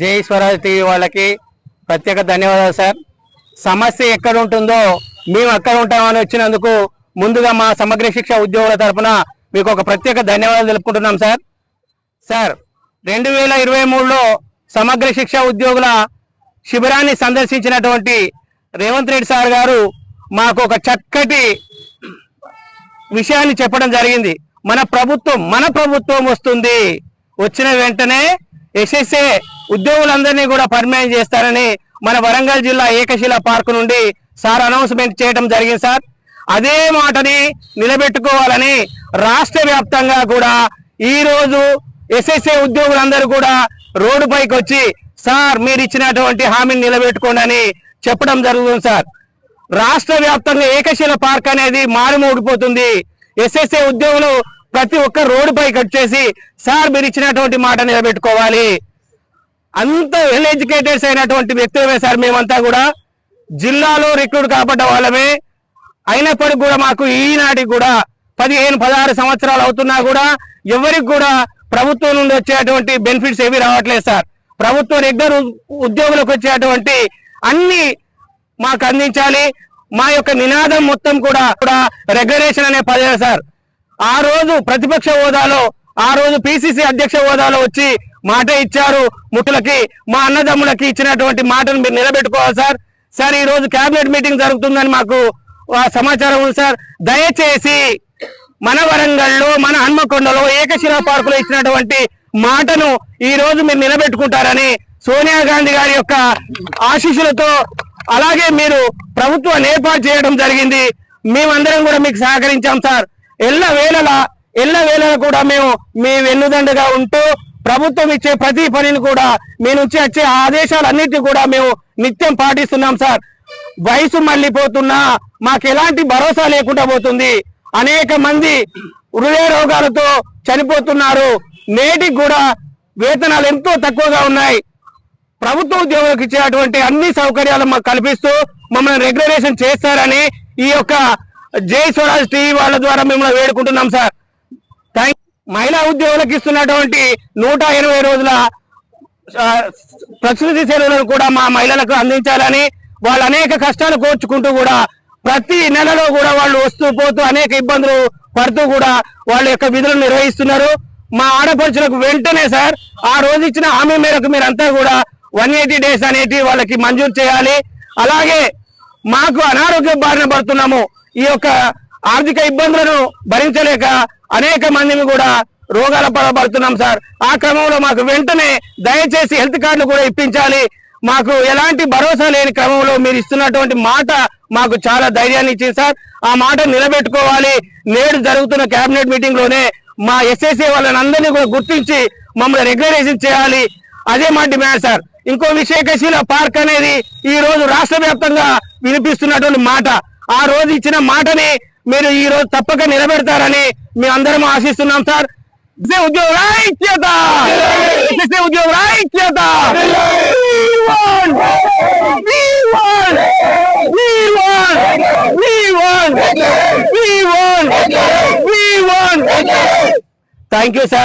జై స్వరాజ్ టీవీ వాళ్ళకి ప్రత్యేక ధన్యవాదాలు సార్. సమస్య ఎక్కడ ఉంటుందో మేము అక్కడ ఉంటామని వచ్చినందుకు ముందుగా మా సమగ్ర శిక్ష ఉద్యోగుల తరఫున మీకు ఒక ప్రత్యేక ధన్యవాదాలు తెలుపుకుంటున్నాం సార్. సార్ 2023లో సమగ్ర శిక్ష ఉద్యోగుల శిబిరాన్ని సందర్శించినటువంటి రేవంత్ రెడ్డి సార్ గారు మాకు ఒక చక్కటి విషయాన్ని చెప్పడం జరిగింది. మన ప్రభుత్వం వస్తుంది, వచ్చిన వెంటనే ఎస్ఎస్ఏ ఉద్యోగులందరినీ కూడా పర్మనెంట్ చేస్తారని మన వరంగల్ జిల్లా ఏకశిలా పార్క్ నుండి సార్ అనౌన్స్మెంట్ చేయడం జరిగింది సార్. అదే మాటని నిలబెట్టుకోవాలని రాష్ట్ర వ్యాప్తంగా కూడా ఈ రోజు ఎస్ఎస్ఏ ఉద్యోగులందరూ కూడా రోడ్డు పైకి వచ్చి సార్ మీరు ఇచ్చినటువంటి హామీని నిలబెట్టుకోండి అని చెప్పడం జరుగుతుంది సార్. రాష్ట్ర వ్యాప్తంగా ఏకశిలా పార్క్ అనేది మారుమోగిపోతుంది. ఎస్ఎస్ఏ ఉద్యోగులు ప్రతి ఒక్క రోడ్డు పైకి వచ్చేసి సార్ మీరు ఇచ్చినటువంటి మాట నిలబెట్టుకోవాలి. అంత వెల్ ఎడ్యుకేటెడ్స్ అయినటువంటి వ్యక్తులమే సార్ మేమంతా కూడా. జిల్లాలో రిక్రూట్ కాబడ్డ వాళ్ళమే అయినప్పటికీ కూడా మాకు ఈనాటికి కూడా 15-16 సంవత్సరాలు అవుతున్నా కూడా ఎవరికి కూడా ప్రభుత్వం నుండి వచ్చేటువంటి బెనిఫిట్స్ ఏవి రావట్లేదు సార్. ప్రభుత్వం రెగ్యులర్ ఉద్యోగులకు వచ్చేటువంటి అన్ని మాకు అందించాలి. మా యొక్క నినాదం మొత్తం కూడా రెగ్యులేషన్ అనే పదే సార్. ఆ రోజు ప్రతిపక్ష హోదాలో, ఆ రోజు పిసిసి అధ్యక్ష హోదాలో వచ్చి మాట ఇచ్చారు. ముట్టులకి మా అన్నదమ్ములకి ఇచ్చినటువంటి మాటను మీరు నిలబెట్టుకోవాలి సార్. సార్ ఈ రోజు కేబినెట్ మీటింగ్ జరుగుతుందని మాకు సమాచారం ఉంది సార్. దయచేసి మన వరంగల్లో, మన హన్మకొండలో ఏకశిలా పార్కులో ఇచ్చినటువంటి మాటను ఈ రోజు మీరు నిలబెట్టుకుంటారని సోనియా గాంధీ గారి యొక్క ఆశీస్సులతో అలాగే మీరు ప్రభుత్వాన్ని ఏర్పాటు చేయడం జరిగింది. మేమందరం కూడా మీకు సహకరించాం సార్. ఎల్ల వేళలా కూడా మేము మీ వెన్నుదండగా ఉంటూ ప్రభుత్వం ఇచ్చే ప్రతి పనిని కూడా మీ నుంచి వచ్చే ఆదేశాలన్నిటిని కూడా మేము నిత్యం పాటిస్తున్నాం సార్. వయసు మళ్ళీపోతున్నా మాకు ఎలాంటి భరోసా లేకుండా పోతుంది. అనేక మంది హృదయ రోగాలతో చనిపోతున్నారు. నేటికి కూడా వేతనాలు ఎంతో తక్కువగా ఉన్నాయి. ప్రభుత్వ ఉద్యోగులకు ఇచ్చేటువంటి అన్ని సౌకర్యాలు మాకు కల్పిస్తూ మమ్మల్ని రెగ్యులరేషన్ చేస్తారని ఈ యొక్క జై స్వరాజ్ టీవీ వాళ్ళ ద్వారా మిమ్మల్ని వేడుకుంటున్నాం సార్. మహిళా ఉద్యోగులకు ఇస్తున్నటువంటి 180 రోజుల ప్రకృతి సెలవులను కూడా మా మహిళలకు అందించాలని, వాళ్ళు అనేక కష్టాలు కోర్చుకుంటూ కూడా ప్రతి నెలలో కూడా వాళ్ళు వస్తూ పోతూ అనేక ఇబ్బందులు పడుతూ కూడా వాళ్ళ యొక్క విధులను నిర్వహిస్తున్నారు. మా ఆడపడుచులకు వెంటనే సార్ ఆ రోజు ఇచ్చిన హామీ మేరకు మీరంతా కూడా 180 డేస్ అనేటి వాళ్ళకి మంజూరు చేయాలి. అలాగే మాకు అనారోగ్య బారిన పడుతున్నాము. ఈ యొక్క ఆర్థిక ఇబ్బందులను భరించలేక అనేక మందిని కూడా రోగాల పడుతున్నాం సార్. ఆ క్రమంలో మాకు వెంటనే దయచేసి హెల్త్ కార్డులు కూడా ఇప్పించాలి. మాకు ఎలాంటి భరోసా లేని క్రమంలో మీరు ఇస్తున్నటువంటి మాట మాకు చాలా ధైర్యాన్ని ఇచ్చింది సార్. ఆ మాట నిలబెట్టుకోవాలి. నేడు జరుగుతున్న కేబినెట్ మీటింగ్ లోనే మా ఎస్ఎస్ఏ వాళ్ళని అందరినీ కూడా గుర్తించి మమ్మల్ని రెగ్యులరేషన్ చేయాలి. అదే మా డిమాండ్ సార్. ఇంకో విషయం, ఏకశిలా పార్క్ అనేది ఈ రోజు రాష్ట్ర వ్యాప్తంగా వినిపిస్తున్నటువంటి మాట. ఆ రోజు ఇచ్చిన మాటని మీరు ఈ రోజు తప్పక నిలబెడతారని మేము అందరం ఆశిస్తున్నాం సార్. ఉద్యోగుల ఐక్యత, ఉద్యోగుల ఐక్యత. Thank you sir.